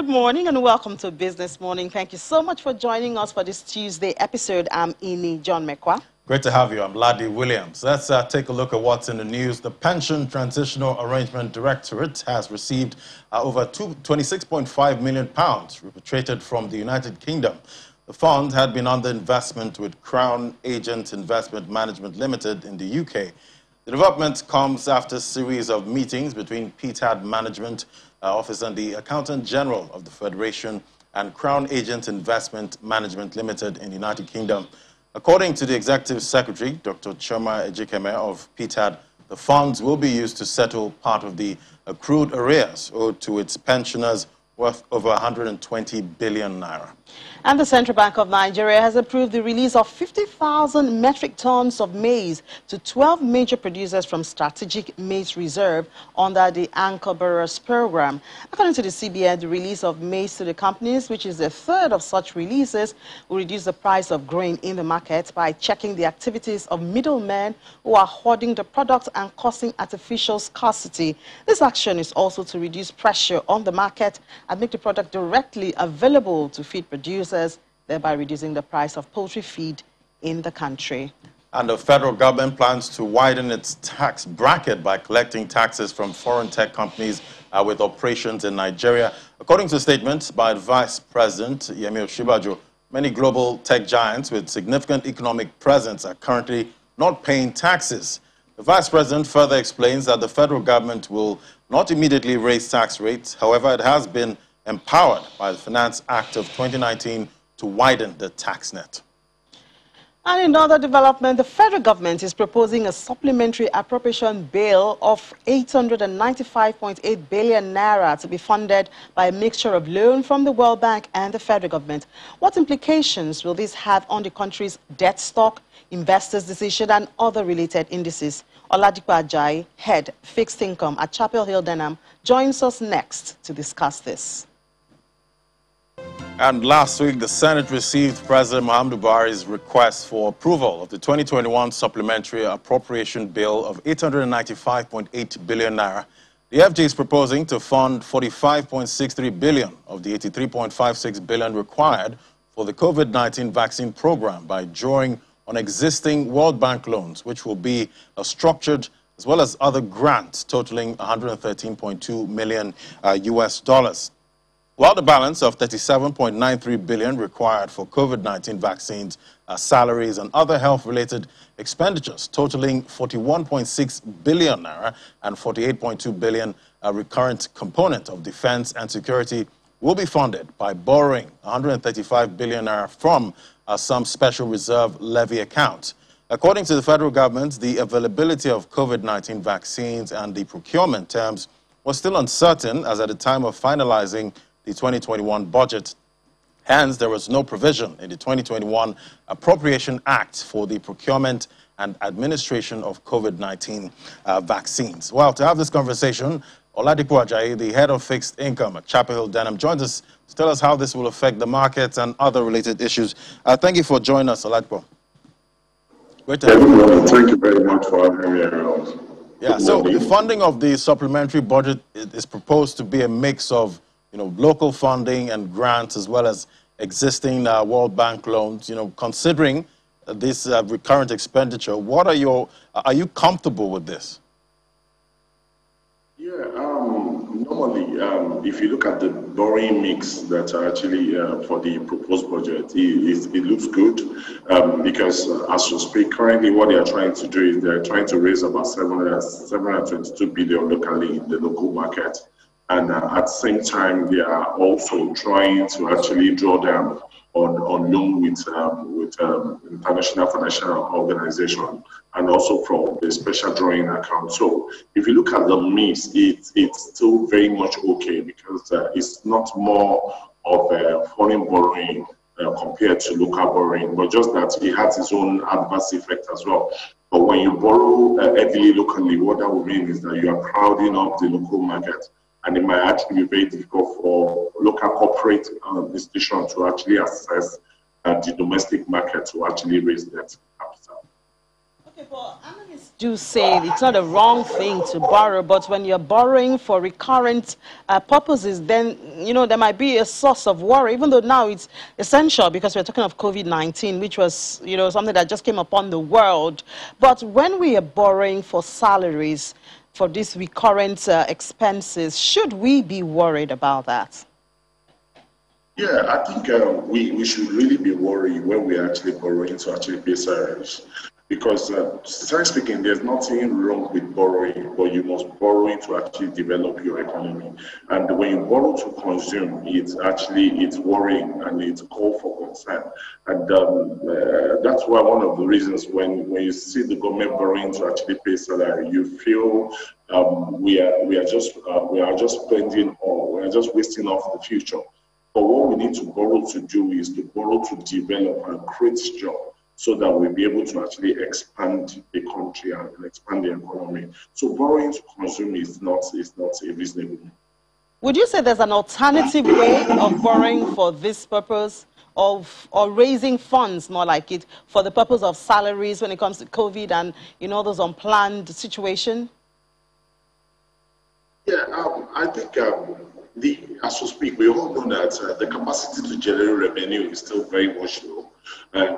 Good morning and welcome to Business Morning. Thank you so much for joining us for this Tuesday episode. I'm Ini John Mekwa. Great to have you. I'm Ladi Williams. Let's take a look at what's in the news. The Pension Transitional Arrangement Directorate has received over £26.5 million repatriated from the United Kingdom. The fund had been under investment with Crown Agent Investment Management Limited in the UK. The development comes after a series of meetings between PTAD Management Office and the Accountant General of the Federation and Crown Agent Investment Management Limited in the United Kingdom. According to the Executive Secretary, Dr. Choma Ejikeme of PTAD, the funds will be used to settle part of the accrued arrears owed to its pensioners worth over 120 billion naira. And the Central Bank of Nigeria has approved the release of 50,000 metric tons of maize to 12 major producers from Strategic Maize Reserve under the Anchor Borrowers Program. According to the CBN, the release of maize to the companies, which is the third of such releases, will reduce the price of grain in the market by checking the activities of middlemen who are hoarding the product and causing artificial scarcity. This action is also to reduce pressure on the market and make the product directly available to feed producers, thereby reducing the price of poultry feed in the country. And the federal government plans to widen its tax bracket by collecting taxes from foreign tech companies with operations in Nigeria. According to statements by Vice President Yemi Osinbajo, many global tech giants with significant economic presence are currently not paying taxes. The Vice President further explains that the federal government will not immediately raise tax rates. However, it has been empowered by the Finance Act of 2019 to widen the tax net. And in other development, the federal government is proposing a supplementary appropriation bill of 895.8 billion naira to be funded by a mixture of loan from the World Bank and the federal government. What implications will this have on the country's debt stock, investors' decision, and other related indices? Oladipo Ajayi, head fixed income at Chapel Hill Denham, joins us next to discuss this. And last week, the Senate received President Muhammadu Buhari's request for approval of the 2021 Supplementary Appropriation Bill of 895.8 billion naira. The FG is proposing to fund 45.63 billion of the 83.56 billion required for the COVID-19 vaccine program by drawing on existing World Bank loans, which will be structured as well as other grants totaling 113.2 million US dollars. While the balance of 37.93 billion required for COVID-19 vaccines, salaries and other health-related expenditures totaling 41.6 billion naira and 48.2 billion recurrent component of defense and security will be funded by borrowing 135 billion naira from some special reserve levy accounts. According to the federal government, the availability of COVID-19 vaccines and the procurement terms was still uncertain as at the time of finalizing the 2021 budget. Hence, there was no provision in the 2021 Appropriation Act for the procurement and administration of COVID-19 vaccines. Well, to have this conversation, Oladipo Ajayi, the head of fixed income at Chapel Hill Denham, joins us to tell us how this will affect the markets and other related issues. Thank you for joining us, Oladipo. Great to have you. Thank you very much for having me around. Yeah, so the funding of the supplementary budget is proposed to be a mix of local funding and grants as well as existing World Bank loans. Considering this recurrent expenditure, what are you comfortable with this? Yeah, normally, if you look at the borrowing mix that actually for the proposed budget, it looks good because as we speak, currently what they are trying to do is they're trying to raise about 722 billion locally in the local market. And at the same time, they are also trying to actually draw down on loan with international financial organization and also from the special drawing account. So if you look at the mix, it's still very much okay because it's not more of foreign borrowing compared to local borrowing, but just that it has its own adverse effect as well. But when you borrow heavily locally, what that will mean is that you are crowding up the local market. And it might actually be very difficult for local corporate institutions to actually access the domestic market to actually raise that capital. Okay, but analysts do say it's not a wrong thing to borrow, but when you're borrowing for recurrent purposes, then, you know, there might be a source of worry, even though now it's essential because we're talking of COVID-19, which was, you know, something that just came upon the world. But when we are borrowing for salaries, for these recurrent expenses, should we be worried about that? Yeah, I think we should really be worried when we're actually borrowing to actually pay salaries. Because, sincerely speaking, there's nothing wrong with borrowing, but you must borrow to actually develop your economy. And when you borrow to consume, it's worrying and it's call for concern. And that's why one of the reasons when you see the government borrowing to actually pay salary, you feel we are just spending, or we are just wasting off the future. But what we need to borrow to do is to borrow to develop and create jobs, so that we'll be able to actually expand the country and expand the economy. So borrowing to consume is not a reasonable. Would you say there's an alternative way of borrowing for this purpose, or raising funds, more like it, for the purpose of salaries when it comes to COVID and, you know, those unplanned situations? Yeah, I think as we speak, we all know that the capacity to generate revenue is still very much low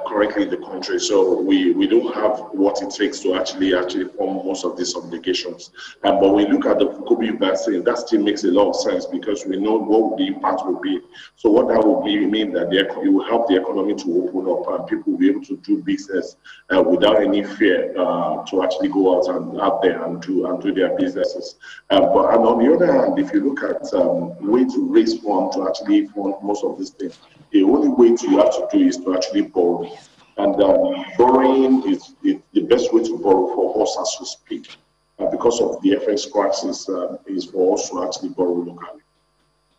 currently in the country. So we don't have what it takes to actually form most of these obligations. But when we look at the COVID vaccine, that still makes a lot of sense because we know what the impact will be. So what that will mean that it will help the economy to open up and people will be able to do business without any fear to actually go out there and do their businesses. And on the other hand, if you look at way to raise funds to actually fund most of these things, the only way you have to do is to actually borrow. And borrowing is the best way to borrow for us as we speak. Because of the FX crisis, is for us to actually borrow locally.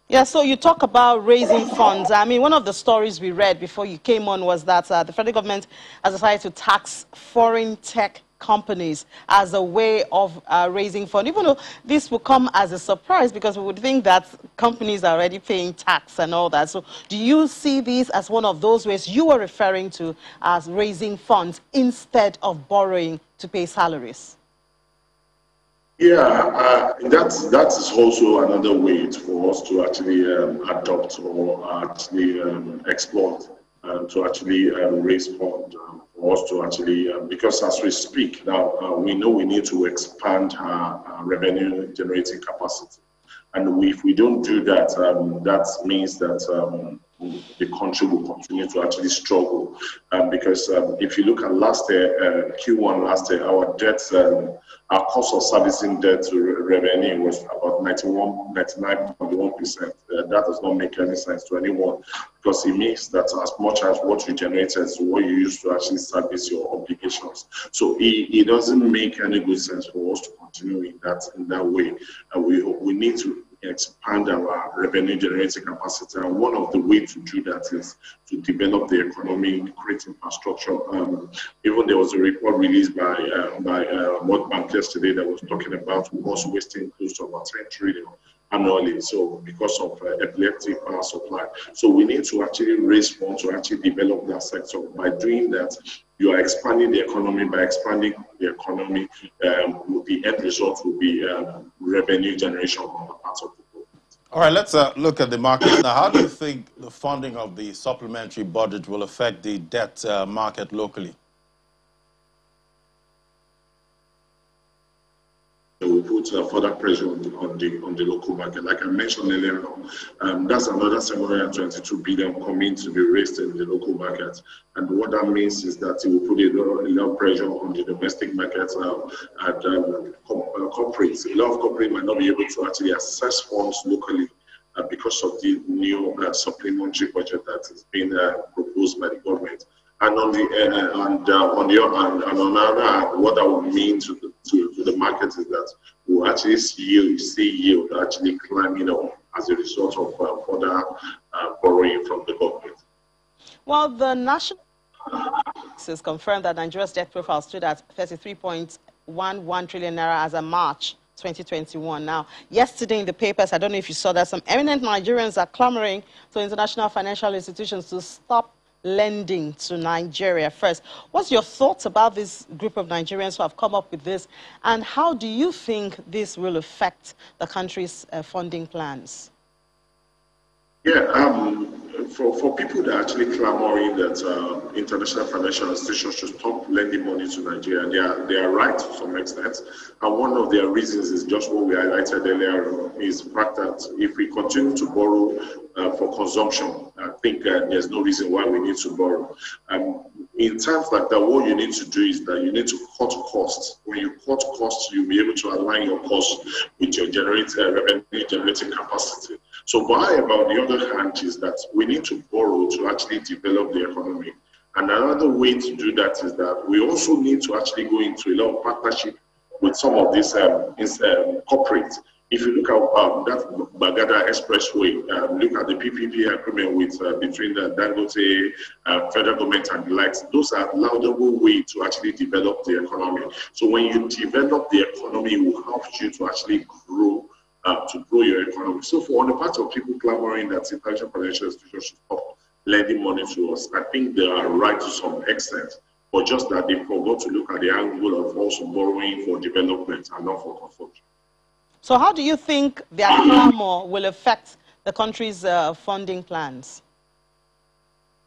Yeah, so you talk about raising funds. I mean, one of the stories we read before you came on was that the federal government has decided to tax foreign tech companies as a way of raising funds, even though this will come as a surprise because we would think that companies are already paying tax and all that. So do you see this as one of those ways you were referring to as raising funds instead of borrowing to pay salaries? Yeah, that is also another way for us to actually adopt or actually explore to actually raise funds for us to actually, because as we speak now, we know we need to expand our revenue generating capacity. And if we don't do that, that means that the country will continue to actually struggle. Because if you look at last year, Q1 last year, our debt, our cost of servicing debt to revenue was about 99.1%. That does not make any sense to anyone because it means that as much as what you generated is what you use to actually service your obligations. So it doesn't make any good sense for us to continue in that way. We need to expand our revenue generating capacity, and one of the ways to do that is to develop the economy, create infrastructure. Even there was a report released by World Bank yesterday that was talking about us wasting close to about 10 trillion annually, so because of epileptic power supply. So we need to actually raise funds to actually develop that sector. By doing that, you are expanding the economy. By expanding the economy, the end result will be revenue generation on the part of the government. All right, let's look at the market now. How do you think the funding of the supplementary budget will affect the debt market locally? It will put further pressure on the local market. Like I mentioned earlier on, that's another 722 billion coming to be raised in the local market. And what that means is that it will put a lot of pressure on the domestic market and corporates. A lot of corporates might not be able to actually access funds locally because of the new supplementary budget that is being proposed by the government. And on the other hand, what that will mean to the market is that we'll actually see yield actually climbing up as a result of further borrowing from the government. Well, the national has confirmed that Nigeria's debt profile stood at 33.11 trillion naira as of March 2021. Now, yesterday in the papers, I don't know if you saw that, some eminent Nigerians are clamoring to international financial institutions to stop lending to Nigeria. First, what's your thoughts about this group of Nigerians who have come up with this, and how do you think this will affect the country's funding plans? Yeah, for people that are actually clamoring that international financial institutions should stop lending money to Nigeria, they are right to some extent. And one of their reasons is just what we highlighted earlier, is the fact that if we continue to borrow for consumption, I think there's no reason why we need to borrow. In times like that, what you need to do is that you need to cut costs. When you cut costs, you'll be able to align your costs with your revenue generating capacity. So why, about the other hand, is that we need to borrow to actually develop the economy. And another way to do that is that we also need to actually go into a lot of partnership with some of these corporates. If you look at that Bagada Expressway, look at the PPP agreement with between the Dangote, federal government and the likes, those are laudable way to actually develop the economy. So when you develop the economy, it will help you to actually grow your economy. So for on the part of people clamoring that international financial institutions should stop lending money to us, I think they are right to some extent, but just that they forgot to look at the angle of also borrowing for development and not for consumption. So how do you think their clamor will affect the country's funding plans?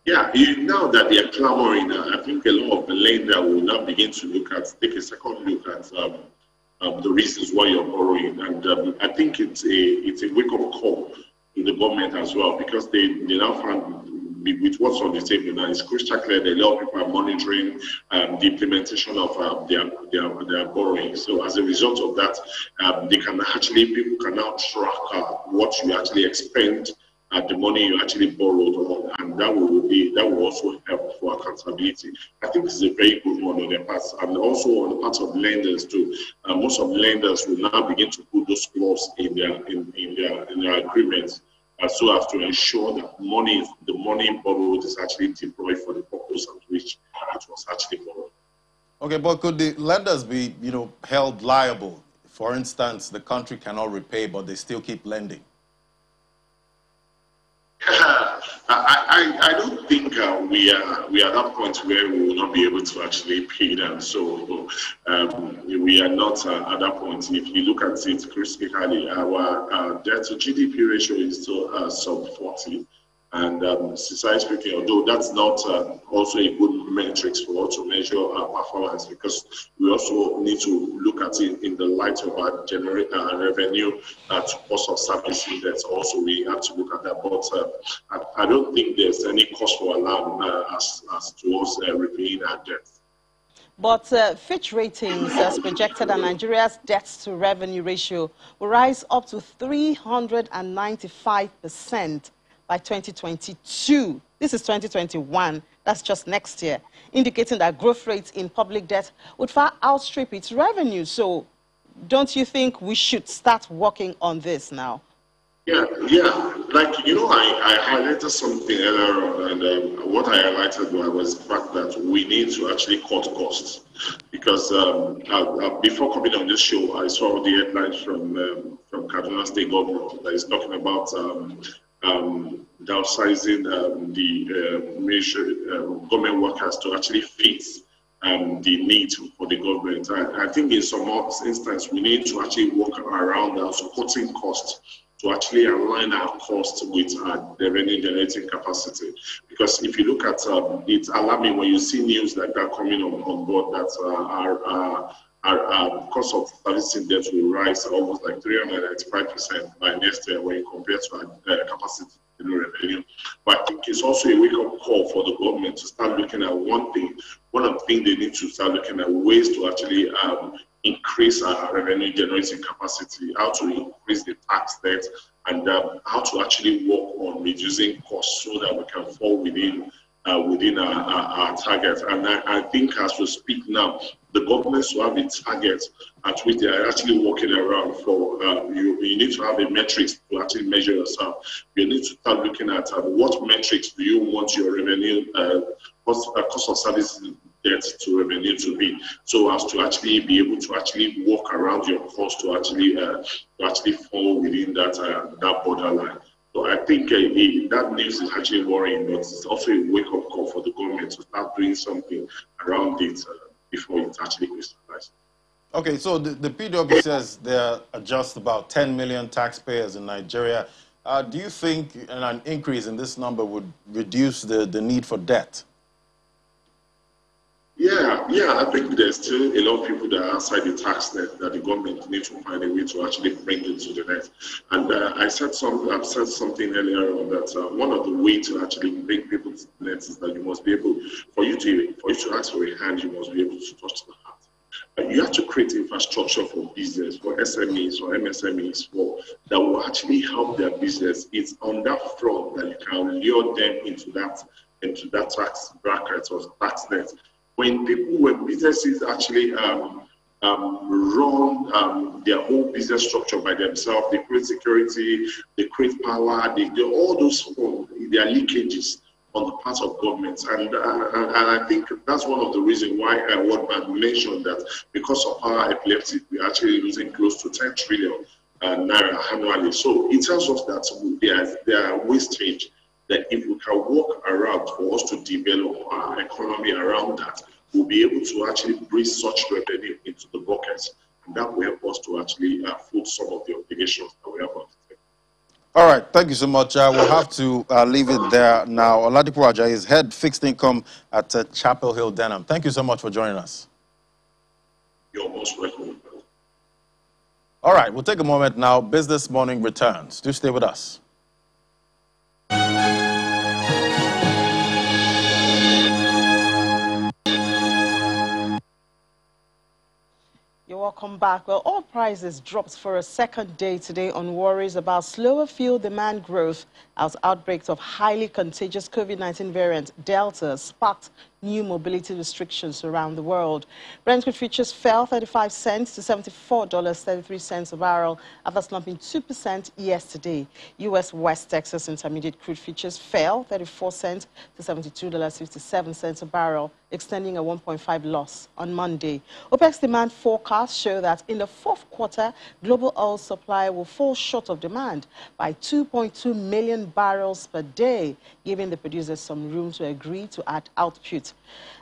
Yeah, now that they are clamoring, I think a lot of the lenders will now begin to take a second look at the reasons why you're borrowing. And I think it's a wake-up call to the government as well, because they now find, with what's on the table now, it's crystal clear that a lot of people are monitoring the implementation of their borrowing. So as a result of that, people can now track what you actually expend the money you actually borrowed on, and that will also help for accountability. I think this is a very good one on their part, and also on the part of lenders too. Most of the lenders will now begin to put those clauses in their agreements, so as to ensure that the money borrowed is actually deployed for the purpose at which it was actually borrowed. Okay, but could the lenders be, held liable? For instance, the country cannot repay, but they still keep lending. I don't think we are at that point where we will not be able to actually pay them. So we are not at that point. If you look at it critically, our debt to GDP ratio is still sub 40. And sincerely speaking, although that's not also a good metrics for us to measure our performance, because we also need to look at it in the light of our revenue to cost of service index. Also, we have to look at that. But I don't think there's any cause for alarm as to us repaying our debt. But Fitch Ratings has projected that Nigeria's debt to revenue ratio will rise up to 395% by 2022. This is 2021. That's just next year, indicating that growth rates in public debt would far outstrip its revenue. So don't you think we should start working on this now? Yeah. Like, I highlighted something earlier on, and what I highlighted was the fact that we need to actually cut costs. Because before coming on this show, I saw the headlines from Kaduna State government that is talking about downsizing the government workers to actually fit the need for the government. I think in some instances we need to actually work around also cutting costs to actually align our costs with our revenue generating capacity. Because if you look at it's alarming when you see news like that coming on board that our cost of servicing debt will rise almost like 395% by next year when you compare to our capacity revenue. But I think it's also a wake-up call for the government to start looking at one thing. One of the things they need to start looking at ways to actually increase our revenue generating capacity, how to increase the tax debt, and how to actually work on reducing costs so that we can fall within our target. And I think as we speak now, the governments will have a target at which they are actually working around for. You need to have a metrics to actually measure yourself. You need to start looking at what metrics do you want your revenue, cost of service debt to revenue to be, so as to actually be able to actually work around your cost to actually fall within that borderline. So I think that news is actually worrying, but it's also a wake-up call for the government to start doing something around it before it actually crystallizes. Okay, so the PW says there are just about 10 million taxpayers in Nigeria. Do you think an increase in this number would reduce the need for debt? Yeah, I think there's still a lot of people that are outside the tax net that the government needs to find a way to actually bring into the net. And I've said something earlier on that one of the ways to actually bring people to the net is that you must be able, for you to ask for a hand, you must be able to touch the heart. You have to create infrastructure for business, for SMEs, for MSMEs, that will actually help their business. It's on that front that you can lure them into that tax bracket or tax net. When businesses actually run their whole business structure by themselves, they create security, they create power, they do all those their leakages on the part of governments. And I think that's one of the reasons why World Bank mentioned that because of power epilepsy, we're actually losing close to 10 trillion naira annually. So it tells us that there are wastage, that if we can work around for us to develop our economy around that, we'll be able to actually bring such revenue into the buckets. And that will help us to actually foot some of the obligations that we have on the table. All right, thank you so much. We'll have to leave it there now. Oladipo Ajayi is head fixed income at Chapel Hill Denham. Thank you so much for joining us. You're most welcome. All right, we'll take a moment now. Business Morning returns. Do stay with us. You're welcome back. Well, oil prices dropped for a second day today on worries about slower fuel demand growth as outbreaks of highly contagious COVID-19 variant Delta sparked new mobility restrictions around the world. Brent crude futures fell 35 cents to $74.33 a barrel after slumping 2% yesterday. U.S. West Texas Intermediate crude futures fell 34 cents to $72.57 a barrel, extending a 1.5 loss on Monday. OPEC's demand forecasts show that in the fourth quarter, global oil supply will fall short of demand by 2.2 million barrels per day, giving the producers some room to agree to add output.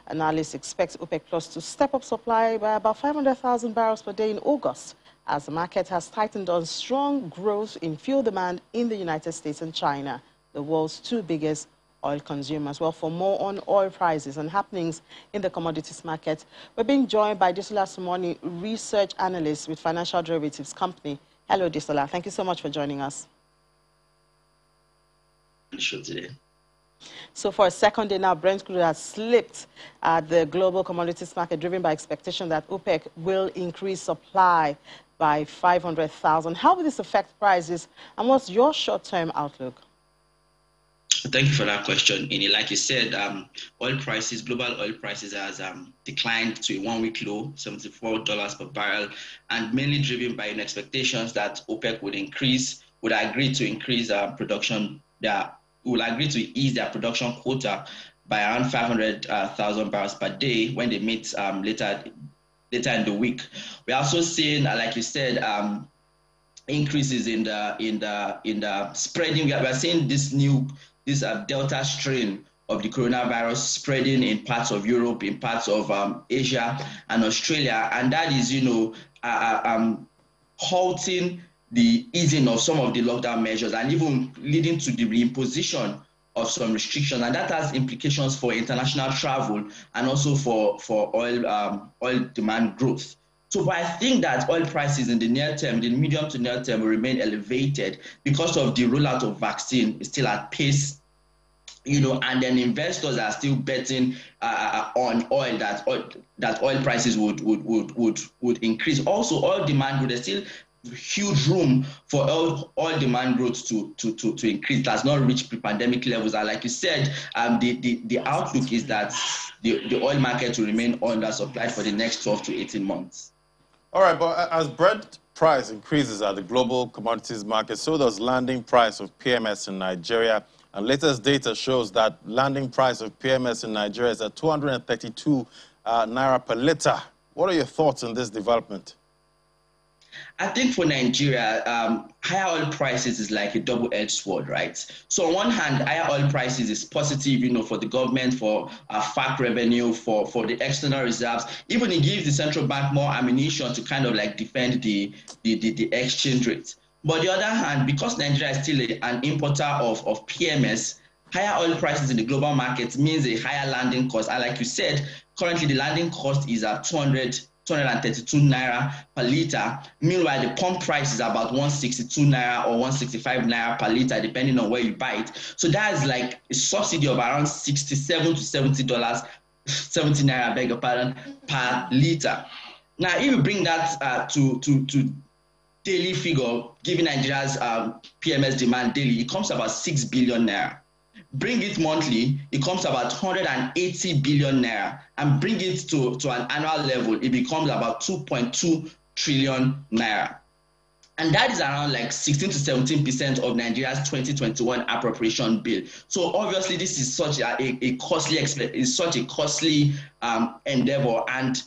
Analysts expect OPEC Plus to step up supply by about 500,000 barrels per day in August, as the market has tightened on strong growth in fuel demand in the United States and China, the world's two biggest oil consumers. Well, for more on oil prices and happenings in the commodities market, we're being joined by Desola Sumoni, research analyst with Financial Derivatives Company. Hello, Desola. Thank you so much for joining us. Today. So for a second day now, Brent crude has slipped at the global commodities market, driven by expectation that OPEC will increase supply by 500,000. How will this affect prices, and what's your short-term outlook? Thank you for that question, Ini. Like you said, oil prices, global oil prices has declined to a one-week low, $74 per barrel, and mainly driven by expectations that OPEC would agree to increase production. Will agree to ease their production quota by around 500,000 barrels per day when they meet later in the week. We're also seeing, like you said, increases in the spreading. We are seeing this Delta strain of the coronavirus spreading in parts of Europe, in parts of Asia and Australia, and that is, halting the easing of some of the lockdown measures and even leading to the reimposition of some restrictions, and that has implications for international travel and also for oil demand growth. So, but I think that oil prices in the near term, the medium to near term, will remain elevated because of the rollout of vaccine is still at pace. And then investors are still betting on oil that oil prices would increase. Also, oil demand growth, there's still huge room for oil demand growth to increase. It has not reached pre-pandemic levels. And like you said, the outlook is that the oil market will remain undersupplied for the next 12 to 18 months. All right, but as Brent price increases at the global commodities market, so does landing price of PMS in Nigeria. And latest data shows that landing price of PMS in Nigeria is at 232 naira per liter. What are your thoughts on this development? I think for Nigeria, higher oil prices is like a double-edged sword, right? So on one hand, higher oil prices is positive, for the government, for FAC revenue, for the external reserves. Even it gives the central bank more ammunition to kind of like defend the exchange rate. But on the other hand, because Nigeria is still an importer of PMS, higher oil prices in the global market means a higher landing cost. And like you said, currently the landing cost is at 232 naira per liter. Meanwhile, the pump price is about 162 naira or 165 naira per liter, depending on where you buy it. So that is like a subsidy of around $67 to $70, 70 naira, beg your pardon, per liter. Now, if you bring that to daily figure, given Nigeria's PMS demand daily, it comes to about 6 billion naira. Bring it monthly, it comes to about 180 billion naira. And bring it to an annual level, it becomes about 2.2 trillion naira. And that is around like 16 to 17% of Nigeria's 2021 appropriation bill. So obviously, this is such a costly endeavor. And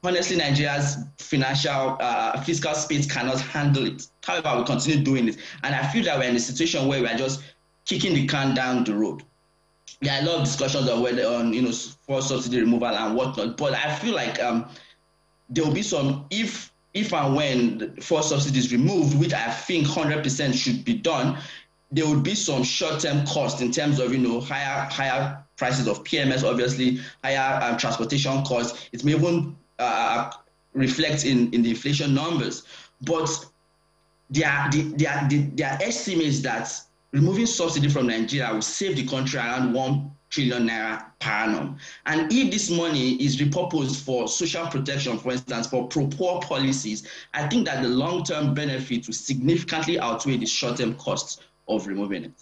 honestly, Nigeria's fiscal space cannot handle it. However, we continue doing it. And I feel that we're in a situation where we're just kicking the can down the road. There are a lot of discussions on whether fuel subsidy removal and whatnot, but I feel like there will be some, if and when the fuel subsidy is removed, which I think 100% should be done, there would be some short-term cost in terms of higher prices of PMS, obviously higher transportation costs. It may even reflect in the inflation numbers, but there are estimates that removing subsidy from Nigeria will save the country around 1 trillion naira per annum. And if this money is repurposed for social protection, for instance, for pro-poor policies, I think that the long-term benefit will significantly outweigh the short-term costs of removing it.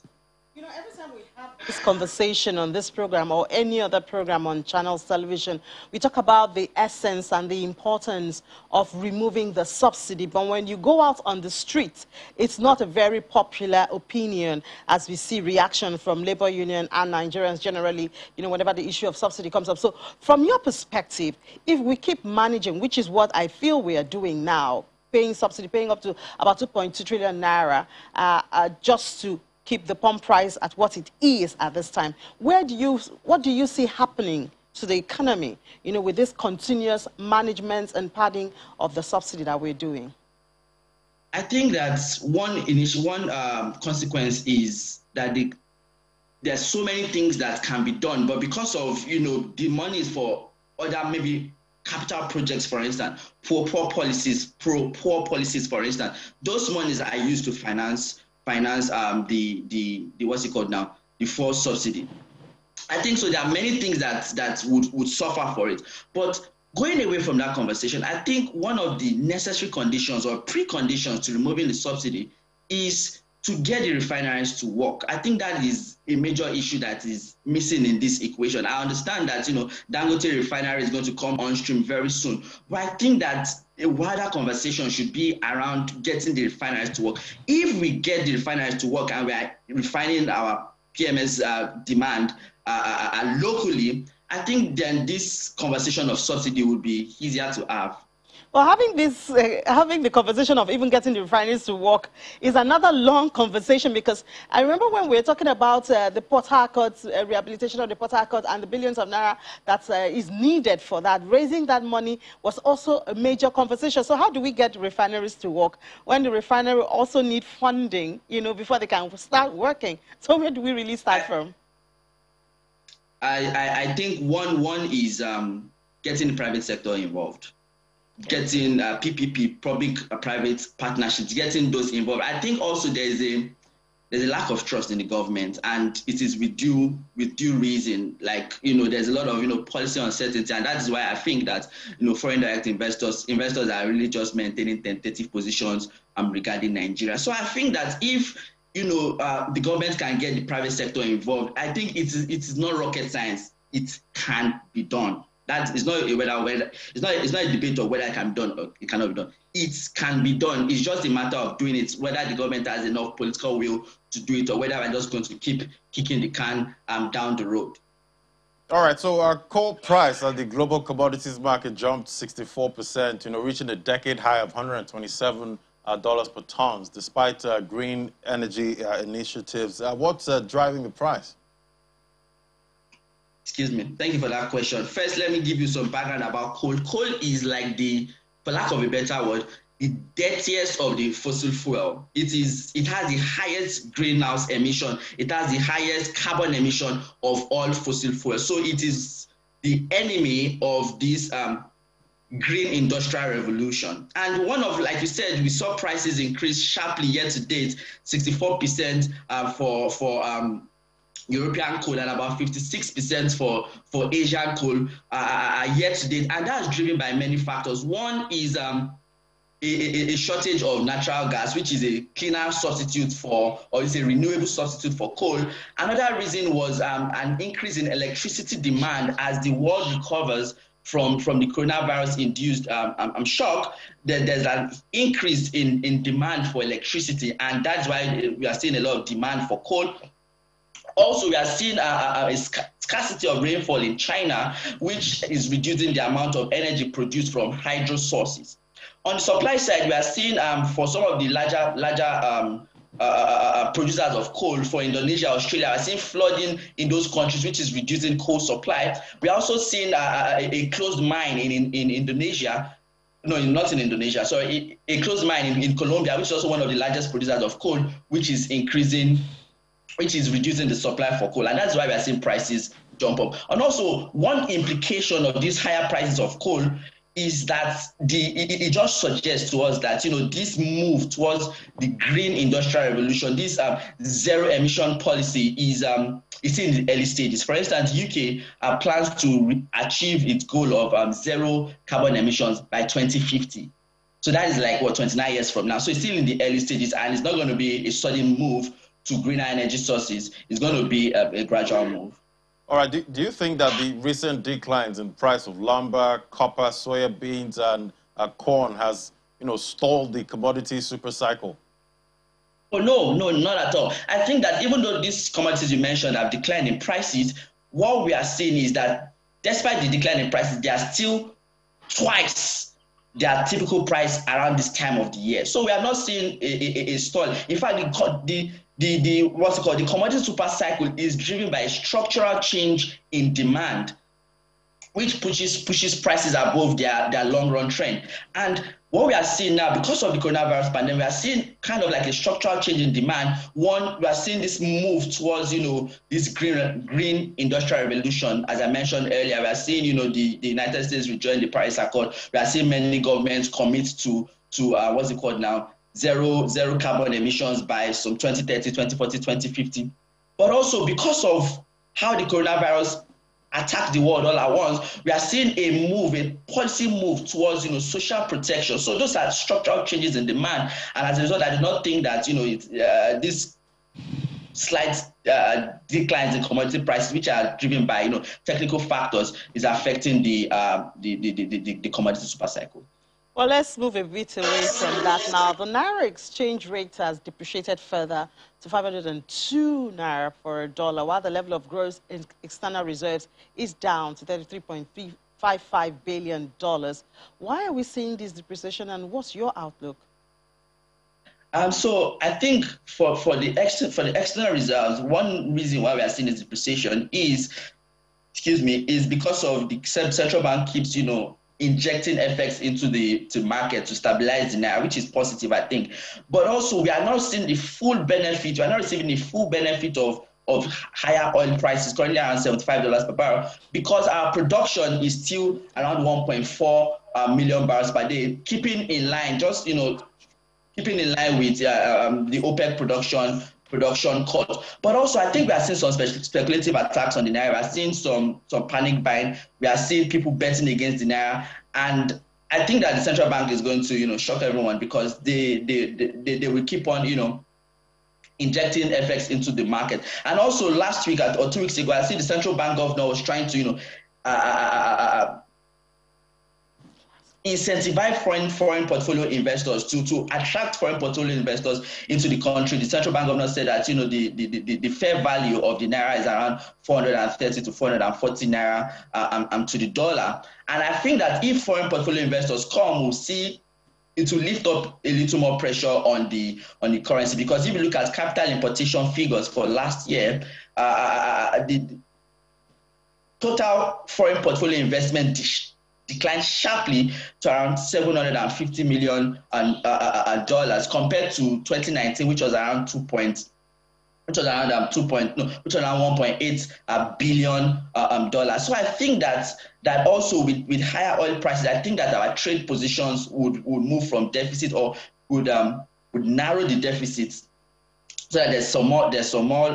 Every time we have this conversation on this program or any other program on Channels Television, we talk about the essence and the importance of removing the subsidy. But when you go out on the street, it's not a very popular opinion, as we see reaction from labor union and Nigerians generally, whenever the issue of subsidy comes up. So from your perspective, if we keep managing, which is what I feel we are doing now, paying subsidy, paying up to about 2.2 trillion naira just to keep the pump price at what it is at this time, what do you see happening to the economy, with this continuous management and padding of the subsidy that we're doing? I think that one consequence is that there's so many things that can be done, but because of the money is for other maybe capital projects, for instance, poor policies, for instance, those monies are used to finance the what's it called now, the fuel subsidy. I think so. There are many things that would suffer for it. But going away from that conversation, I think one of the necessary conditions or preconditions to removing the subsidy is to get the refineries to work. I think that is a major issue that is missing in this equation. I understand that Dangote refinery is going to come on stream very soon, but I think that a wider conversation should be around getting the refineries to work. If we get the refineries to work and we are refining our PMS demand locally, I think then this conversation of subsidy would be easier to have. Well, having the conversation of even getting the refineries to work is another long conversation, because I remember when we were talking about the Port Harcourt, rehabilitation of the Port Harcourt and the billions of naira that is needed for that, raising that money was also a major conversation. So how do we get refineries to work when the refinery also need funding, before they can start working? So where do we really start from? I think one is getting the private sector involved. Getting PPP, public-private partnerships, getting those involved. I think also there's a lack of trust in the government, and it is with due reason. Like there's a lot of policy uncertainty, and that is why I think that foreign direct investors are really just maintaining tentative positions regarding Nigeria. So I think that if the government can get the private sector involved, I think it is not rocket science. It can be done. That is not it's not a debate of whether it can be done or it cannot be done. It can be done. It's just a matter of doing it, whether the government has enough political will to do it, or whether we're just going to keep kicking the can down the road. All right, so our coal price at the global commodities market jumped 64%, reaching a decade high of $127 per ton, despite green energy initiatives. What's driving the price? Excuse me. Thank you for that question. First, let me give you some background about coal. Coal is like for lack of a better word, the dirtiest of the fossil fuel. It has the highest greenhouse emission. It has the highest carbon emission of all fossil fuels. So it is the enemy of this green industrial revolution. And like you said, we saw prices increase sharply year to date, 64% for European coal and about 56% for Asian coal year to date. And that's driven by many factors. One is a shortage of natural gas, which is a cleaner substitute or is a renewable substitute for coal. Another reason was an increase in electricity demand as the world recovers from the coronavirus-induced shock. There's an increase in demand for electricity, and that's why we are seeing a lot of demand for coal. Also, we are seeing a scarcity of rainfall in China, which is reducing the amount of energy produced from hydro sources. On the supply side, we are seeing for some of the larger producers of coal, for Indonesia, Australia, we are seeing flooding in those countries, which is reducing coal supply. We are also seeing a closed mine in Indonesia. No, not in Indonesia. Sorry, a closed mine in Colombia, which is also one of the largest producers of coal, which is reducing the supply for coal. And that's why we are seeing prices jump up. And also, one implication of these higher prices of coal is that it just suggests to us that this move towards the green industrial revolution, this zero emission policy is in the early stages. For instance, UK plans to achieve its goal of zero carbon emissions by 2050. So that is like 29 years from now. So it's still in the early stages, and it's not going to be a sudden move to greener energy sources. It's going to be a gradual move. All right. Do you think that the recent declines in price of lumber, copper, soya beans, and corn has, stalled the commodity super cycle? Oh, no, not at all. I think that even though these commodities you mentioned have declined in prices, what we are seeing is that despite the decline in prices, they are still twice their typical price around this time of the year. So we are not seeing a stall. In fact, the commodity super cycle is driven by a structural change in demand, which pushes prices above their long run trend. And what we are seeing now, because of the coronavirus pandemic, we are seeing kind of like a structural change in demand. One, we are seeing this move towards, this green industrial revolution. As I mentioned earlier, we are seeing, the United States rejoin the Paris Accord. We are seeing many governments commit to what's it called now? Zero carbon emissions by some 2030, 2040, 2050. But also because of how the coronavirus attack the world all at once, we are seeing a policy move towards social protection. So those are structural changes in demand, and as a result, I do not think that this slight declines in commodity prices, which are driven by technical factors, is affecting the commodity super cycle. Well, let's move a bit away from that now. The Naira exchange rate has depreciated further to 502 Naira for a dollar, while the level of gross external reserves is down to $33.55 billion. Why are we seeing this depreciation, and what's your outlook? So I think for the external reserves, one reason why we are seeing this depreciation is because of the central bank keeps, injecting FX into the market to stabilize the Naira, which is positive, I think. But also, we are not seeing the full benefit. We are not receiving the full benefit of higher oil prices, currently around $75 per barrel, because our production is still around 1.4 million barrels per day, keeping in line with the OPEC production cut. But also, I think we are seeing some speculative attacks on the Naira. We are seeing some panic buying. We are seeing people betting against the Naira. And I think that the central bank is going to, shock everyone, because they will keep on, injecting FX into the market. And also last week or 2 weeks ago, I see the central bank governor was trying to, incentivize foreign portfolio investors to attract foreign portfolio investors into the country. The central bank governor said that the fair value of the naira is around 430 to 440 naira to the dollar. And I think that if foreign portfolio investors come, we'll see it will lift up a little more pressure on the currency, because if you look at capital importation figures for last year, the total foreign portfolio investment declined sharply to around $750 million compared to 2019, which was around 1.8 billion dollars. So I think that also with higher oil prices, I think that our trade positions would move from deficit, or would narrow the deficits, so that there's some more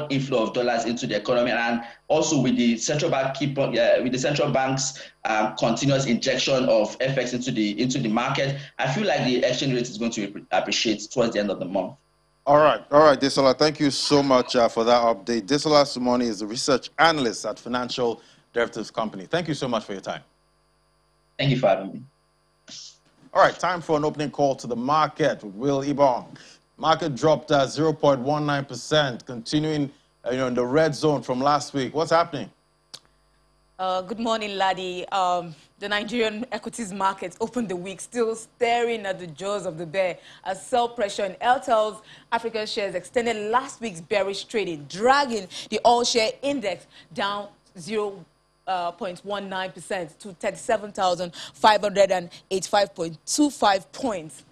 inflow of dollars into the economy, and also with the central bank's continuous injection of FX into the market, I feel like the exchange rate is going to appreciate towards the end of the month. All right, Desola, thank you so much for that update. Desola Sumoni is a research analyst at Financial Derivatives Company. Thank you so much for your time. Thank you for having me. All right, time for an opening call to the market with Will Ibong. Market dropped 0.19%, continuing in the red zone from last week. What's happening? Good morning, Ladi. The Nigerian equities market opened the week still staring at the jaws of the bear as sell pressure in Airtel's African shares extended last week's bearish trading, dragging the all-share index down 0.19% to 37,585.25 points.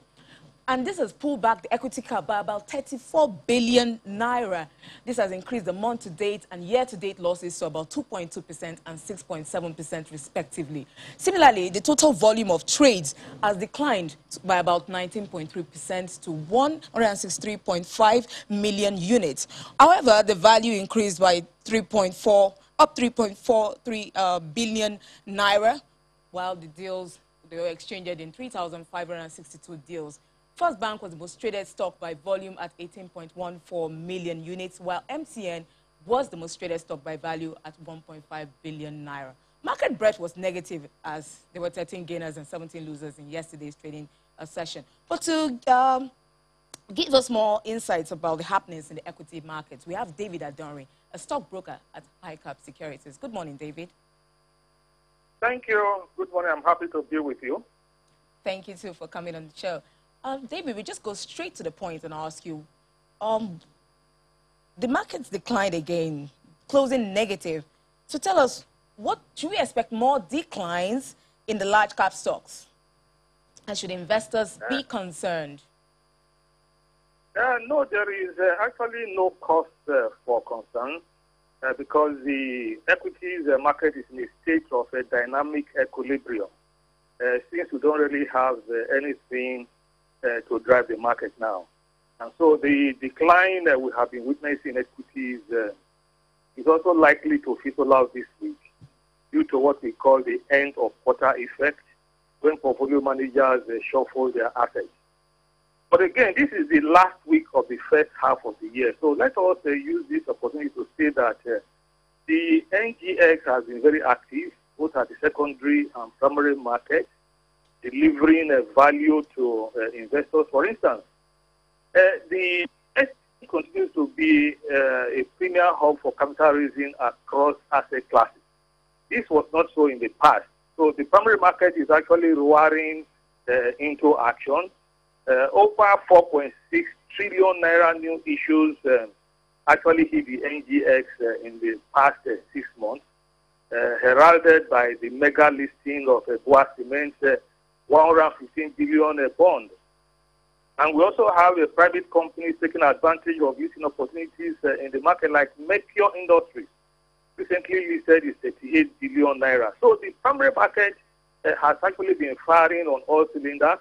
And this has pulled back the equity cap by about 34 billion naira. This has increased the month-to-date and year-to-date losses to about 2.2% and 6.7% respectively. Similarly, the total volume of trades has declined by about 19.3% to 163.5 million units. However, the value increased by 3.43 billion naira, while the deals they were exchanged in 3,562 deals. First Bank was the most traded stock by volume at 18.14 million units, while MTN was the most traded stock by value at 1.5 billion naira. Market breadth was negative as there were 13 gainers and 17 losers in yesterday's trading session. But to give us more insights about the happenings in the equity markets, we have David Adonri, a stockbroker at HighCap Securities. Good morning, David. Thank you. Good morning. I'm happy to be with you. Thank you, too, for coming on the show. David, we just go straight to the point and ask you, the markets declined again, closing negative. So tell us, what should we expect more declines in the large cap stocks? And should investors be concerned? No, there is actually no cause for concern because the equities market is in a state of a dynamic equilibrium. Since we don't really have anything to drive the market now. And so the decline that we have been witnessing in equities is also likely to fizzle out this week due to what we call the end of quarter effect, when portfolio managers shuffle their assets. But again, this is the last week of the first half of the year. So let us use this opportunity to say that the NGX has been very active, both at the secondary and primary market, delivering value to investors. For instance, the SEC continues to be a premier hub for capital raising across asset classes. This was not so in the past. So the primary market is actually roaring into action. Over 4.6 trillion naira new issues actually hit the NGX in the past 6 months, heralded by the mega listing of Boa Cement 115 billion bond. And we also have private companies taking advantage of using opportunities in the market, like Mercure Industries, recently listed is 38 billion naira. So the primary market has actually been firing on all cylinders.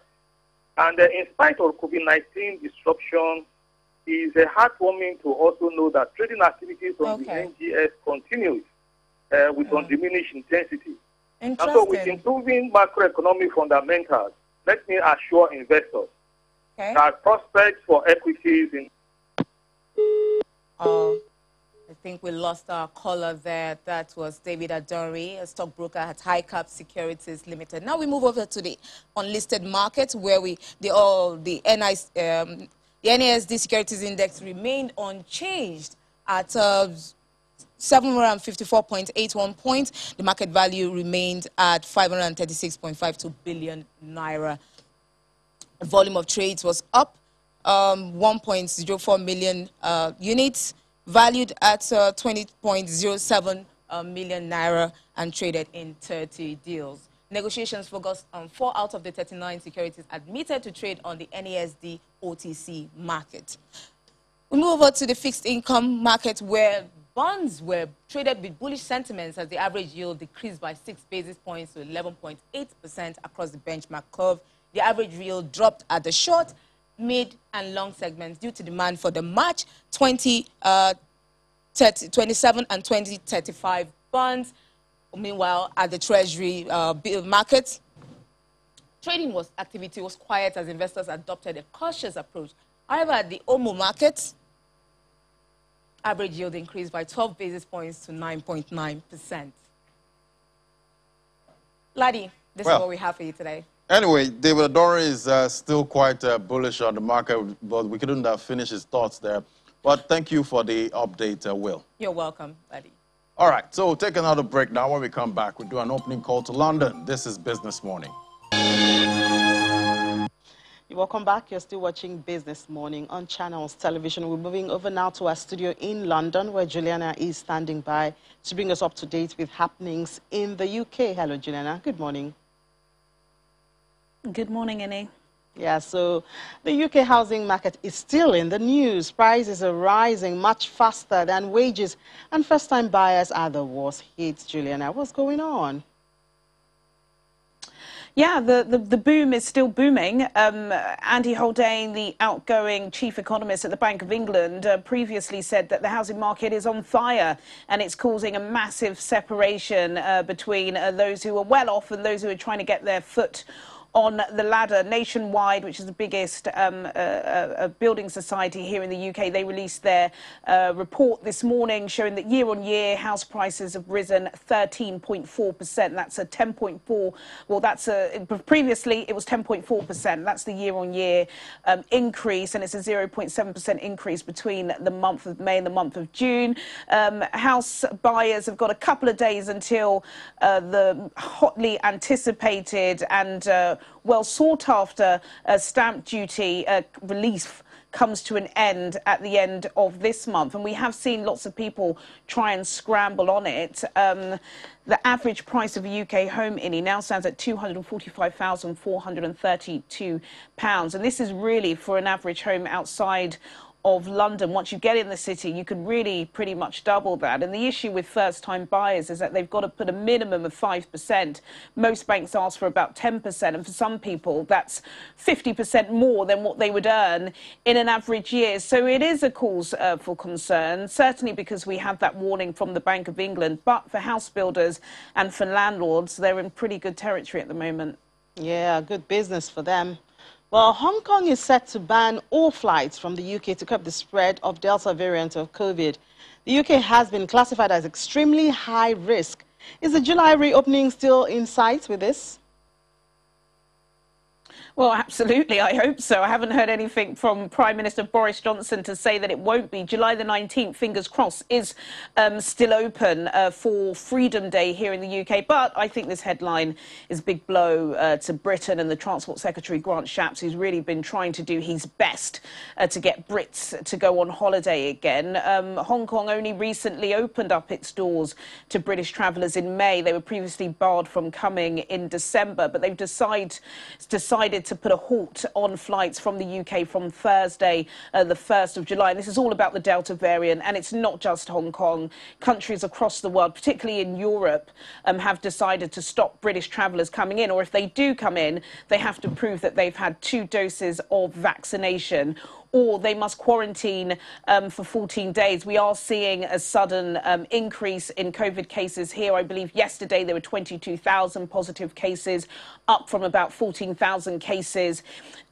And in spite of COVID-19 disruption, it is heartwarming to also know that trading activities on the NGS continues with undiminished intensity. And so with improving macroeconomic fundamentals, let me assure investors that prospects for equities in... I think we lost our caller there. That was David Adonri, a stockbroker at HighCap Securities Limited. Now we move over to the unlisted market, where the NASD Securities Index remained unchanged at 754.81 points. The market value remained at 536.52 billion naira. The volume of trades was up 1.04 million units, valued at 20.07 million naira, and traded in 30 deals. Negotiations focused on 4 out of the 39 securities admitted to trade on the NASD OTC market. We move over to the fixed income market, where bonds were traded with bullish sentiments as the average yield decreased by 6 basis points to 11.8% across the benchmark curve. The average yield dropped at the short, mid, and long segments due to demand for the March 2027 and 2035 bonds. Meanwhile, at the Treasury bill market, activity was quiet as investors adopted a cautious approach. However, at the OMO market, average yield increased by 12 basis points to 9.9%. Ladi, this is what we have for you today. Anyway, David Adonri is still quite bullish on the market, but we couldn't finish his thoughts there. But thank you for the update, Will. You're welcome, Ladi. All right, so take another break now. When we come back, we'll do an opening call to London. This is Business Morning. Welcome back. You're still watching Business Morning on Channels Television. We're moving over now to our studio in London, where Juliana is standing by to bring us up to date with happenings in the UK. Hello, Juliana. Good morning. Good morning, Annie. Yeah, so the UK housing market is still in the news. Prices are rising much faster than wages, and first-time buyers are the worst hit. Juliana, what's going on? Yeah, the boom is still booming. Andy Haldane, the outgoing chief economist at the Bank of England, previously said that the housing market is on fire and it's causing a massive separation between those who are well off and those who are trying to get their foot on the ladder. Nationwide, which is the biggest building society here in the UK, they released their report this morning showing that year-on-year house prices have risen 13.4%. That's a 10.4. Well, that's previously it was 10.4%. That's the year-on-year increase, and it's a 0.7% increase between the month of May and the month of June. House buyers have got a couple of days until the hotly anticipated and well sought after stamp duty relief comes to an end at the end of this month, and we have seen lots of people try and scramble on it. The average price of a UK home now stands at £245,432, and this is really for an average home outside of London. Once you get in the city, you can really pretty much double that. And the issue with first-time buyers is that they've got to put a minimum of 5%. Most banks ask for about 10%, and for some people, that's 50% more than what they would earn in an average year. So it is a cause for concern, certainly because we have that warning from the Bank of England. But for house builders and for landlords, they're in pretty good territory at the moment. Yeah, good business for them. Well, Hong Kong is set to ban all flights from the UK to curb the spread of Delta variant of COVID. The UK has been classified as extremely high risk. Is the July reopening still in sight with this? Well, absolutely. I hope so. I haven't heard anything from Prime Minister Boris Johnson to say that it won't be. July the 19th, fingers crossed, is still open for Freedom Day here in the UK. But I think this headline is a big blow to Britain and the Transport Secretary, Grant Shapps, who's really been trying to do his best to get Brits to go on holiday again. Hong Kong only recently opened up its doors to British travellers in May. They were previously barred from coming in December, but they've decided to put a halt on flights from the UK from Thursday, the 1st of July. And this is all about the Delta variant, and it's not just Hong Kong. Countries across the world, particularly in Europe, have decided to stop British travellers coming in, or if they do come in, they have to prove that they've had 2 doses of vaccination or they must quarantine for 14 days. We are seeing a sudden increase in COVID cases here. I believe yesterday there were 22,000 positive cases, up from about 14,000 cases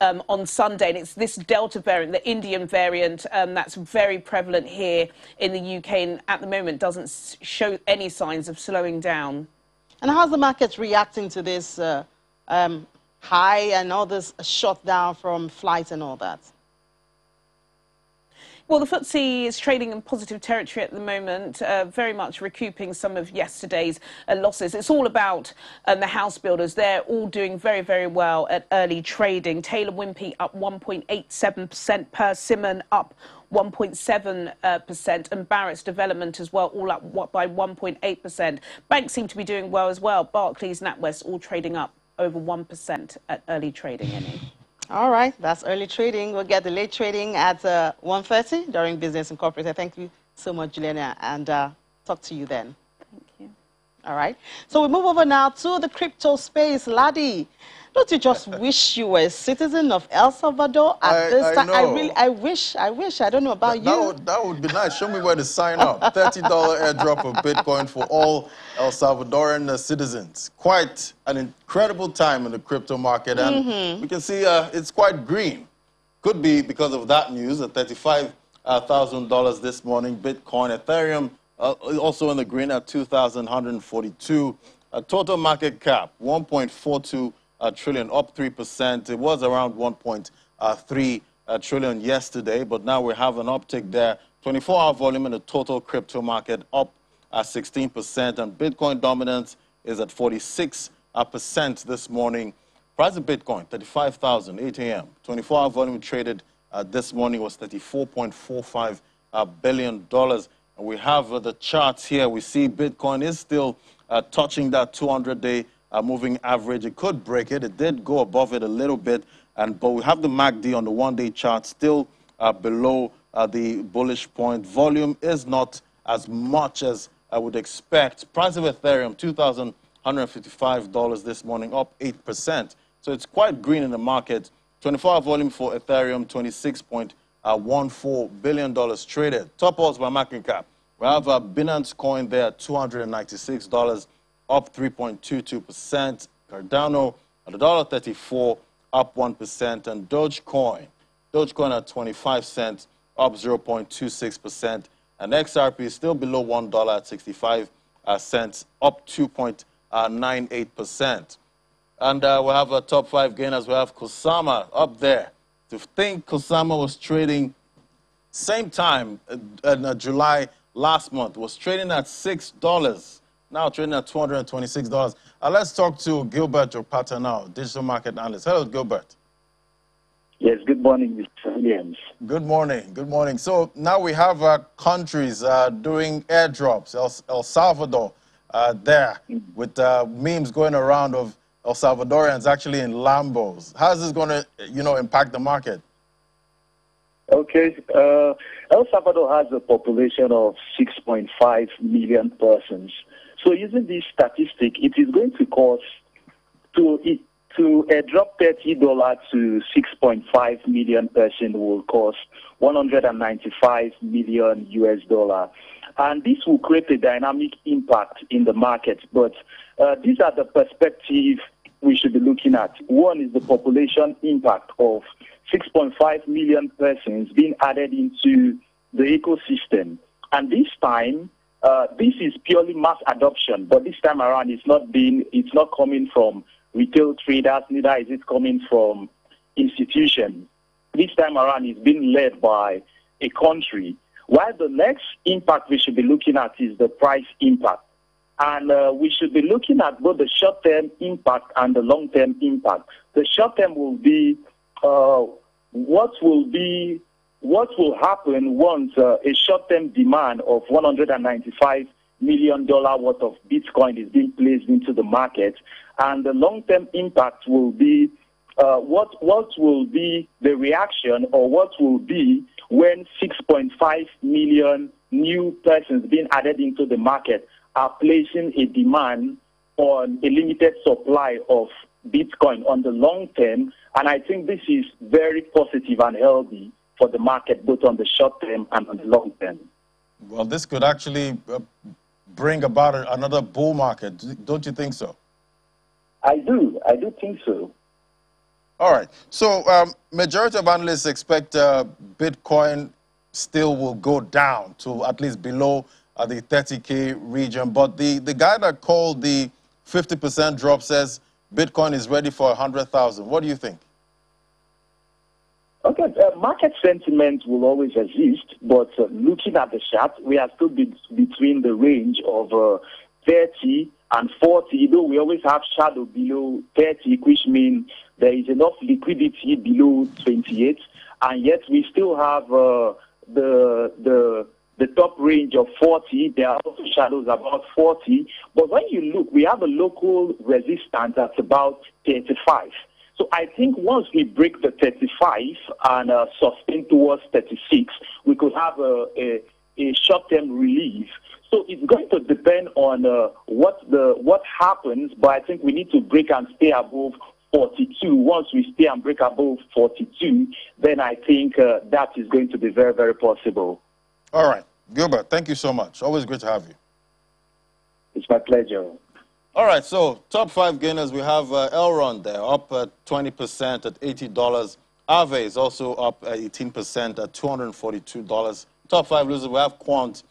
on Sunday. And it's this Delta variant, the Indian variant, that's very prevalent here in the UK and at the moment doesn't show any signs of slowing down. And how's the market reacting to this high and all this shutdown from flights and all that? Well, the FTSE is trading in positive territory at the moment, very much recouping some of yesterday's losses. It's all about the house builders. They're all doing very, very well at early trading. Taylor Wimpey up 1.87%, Persimmon up 1.7%, and Barratt's Development as well, all up by 1.8%. Banks seem to be doing well as well. Barclays, NatWest all trading up over 1% at early trading. All right, that's early trading. We'll get the late trading at 1:30 during Business Incorporated. Thank you so much, Juliana, and talk to you then. Thank you. All right, so we move over now to the crypto space. Laddie, don't you just wish you were a citizen of El Salvador at this time? I wish. I don't know about you. That would be nice. Show me where to sign up. $30 airdrop of Bitcoin for all El Salvadoran citizens. Quite an incredible time in the crypto market. And we can see it's quite green. Could be because of that news at $35,000 this morning. Bitcoin, Ethereum also in the green at 2,142. Total market cap, 1.42 trillion, up 3%. It was around 1.3 trillion yesterday, but now we have an uptick there. 24-hour volume in the total crypto market up 16%, and Bitcoin dominance is at 46% this morning. Price of Bitcoin, 35,000, 8 a.m. 24-hour volume traded this morning was $34.45 billion. And we have the charts here. We see Bitcoin is still touching that 200-day moving average. It could break it. It did go above it a little bit, but we have the MACD on the one-day chart still below the bullish point. Volume is not as much as I would expect. Price of Ethereum, $2,155 this morning, up 8%. So it's quite green in the market. 24-hour volume for Ethereum, $26.14 billion traded. Top odds by market cap. We have a Binance Coin there at $296, up 3.22%. Cardano at $1.34, up 1%. And Dogecoin at 25 cents, up 0.26%. And XRP is still below $1 at 65 cents, up 2.98%. And we have a top 5 gainers. We have Kusama up there. To think Kusama was trading same time in July last month, was trading at $6. Now trading at $226. Let's talk to Gilbert Jopata now, digital market analyst. Hello, Gilbert. Yes, good morning, Mr. Williams. Good morning. Good morning. So now we have countries doing airdrops. El Salvador there with memes going around of El Salvadorians actually in Lambos. How is this going to, impact the market? Okay. El Salvador has a population of 6.5 million persons. So using this statistic, it is going to cost to drop $30 to 6.5 million person will cost $195 million US. And this will create a dynamic impact in the market. But these are the perspectives we should be looking at. One is the population impact of 6.5 million persons being added into the ecosystem. And this time, this is purely mass adoption. But this time around, it's not coming from retail traders, neither is it coming from institutions. This time around, it's being led by a country. While the next impact we should be looking at is the price impact. And we should be looking at both the short-term impact and the long-term impact. The short-term will be what will happen once a short-term demand of $195 million worth of Bitcoin is being placed into the market. And the long-term impact will be what will be the reaction, or what will be when 6.5 million new persons being added into the market are placing a demand on a limited supply of Bitcoin on the long term. And I think this is very positive and healthy for the market, both on the short term and on the long term. Well, this could actually bring about another bull market. Don't you think so? I do think so. All right. So majority of analysts expect Bitcoin still will go down to at least below the 30K region. But the guy that called the 50% drop says Bitcoin is ready for 100,000. What do you think? Okay, market sentiment will always exist, but looking at the chart, we are still between the range of 30 and 40, though we always have shadow below 30, which means there is enough liquidity below 28, and yet we still have the top range of 40. There are also shadows about 40, but when you look, we have a local resistance at about 35. So I think once we break the 35 and sustain towards 36, we could have a short-term relief. So it's going to depend on what happens, but I think we need to break and stay above 42. Once we stay and break above 42, then I think that is going to be very, very possible. All right. Gilbert, thank you so much. Always great to have you. It's my pleasure. All right, so top 5 gainers, we have Elron there, up 20% at $80. Aave is also up 18% at $242. Top 5 losers, we have Quant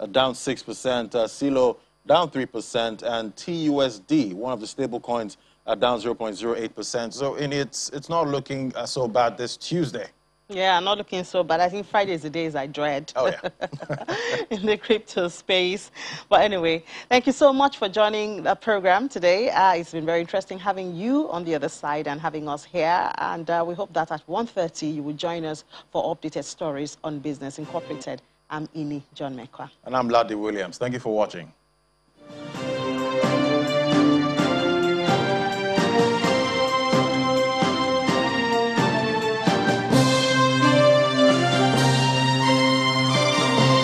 down 6%, CeeLo down 3%, and TUSD, one of the stable coins, down 0.08%. So it's not looking so bad this Tuesday. Yeah, not looking so bad. I think Friday is the days I dread. Oh, yeah. In the crypto space. But anyway, thank you so much for joining the program today. It's been very interesting having you on the other side and having us here. And we hope that at 1:30 you will join us for updated stories on Business Incorporated. I'm Ini John Mekwa. And I'm Ladi Williams. Thank you for watching.